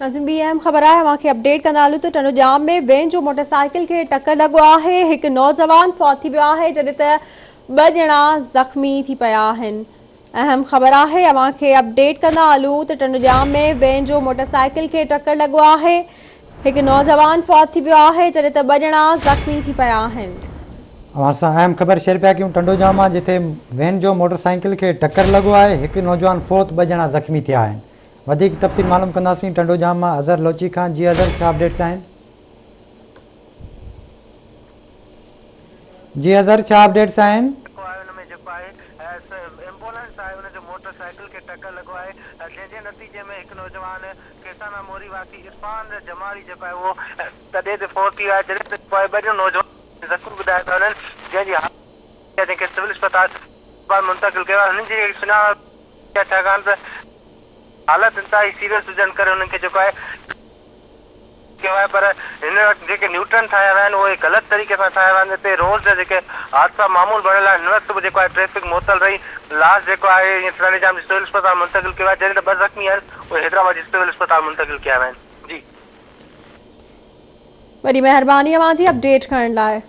नाज़िम ॿी अहम ख़बर आहे अव्हांखे अपडेट कंदा हलूं त टंडोजाम में वैन जो मोटरसाइकिल खे टक्कर लॻो आहे। हिकु नौजवान फौत थी वियो आहे जॾहिं त ॿ ॼणा ज़ख़्मी थी पिया आहिनि। अहम ख़बर आहे अव्हांखे अपडेट कंदा हलूं त टंडोजाम में वैन जो मोटरसाइकिल खे टक्कर लॻो आहे। हिकु नौजवान फौत थी वियो आहे जॾहिं त ॿ ॼणा ज़ख़्मी थी पिया आहिनि। असां अहम ख़बर शेयर पिया कयूं टंडोजाम मां जिथे वैन जो मोटरसाइकिल खे टक्कर लॻो आहे। हिकु नौजवान फौत, 2 ॼणा ज़ख़्मी थिया आहिनि। वधीक तफ़सील मालूम कंदासीं टंडोजाम मां अज़हर लोची खां। जी अज़हर, छा अपडेट्स आहिनि? जी अज़हर, छा अपडेट्स आहिनि? एम्बुलेंस आहे हुनजो मोटरसाइकिल खे टक्कर लॻो आहे जंहिंजे नतीजे में हिकु नौजवान केसाना मोरी वासी इरफान जमाली जेको आहे उहो तॾहिं ते फौत थी वियो आहे। जॾहिं त ॿ नौजवान ज़ख़्मी ॿुधाया था वञनि जंहिंखे सिविल अस्पताल मुंतक़िल कयो आहे। हुननि जी सुञाणप छाकाणि त हालत इंतिहाई सीरियस हुजण करे हुननि खे जेको आहे कयो आहे, पर हिन वक़्तु जेके न्यूट्रन ठाहिया विया आहिनि उहे ग़लति तरीक़े सां ठाहिया विया आहिनि। हिते रोज़ जा जेके हादसा मामूल बणियल आहे हिन वक़्तु बि जेको आहे ट्रैफिक मुअतल रही। लास्ट जेको आहे टंडोजाम जी सिविल अस्पताल मुंतक़िल कयो आहे जॾहिं त 2 ज़ख़्मी आहिनि उहे हैदराबाद जी सिविल अस्पताल मुंतक़िल कया विया आहिनि। जी वॾी महिरबानी अव्हांजी अपडेट करण लाइ।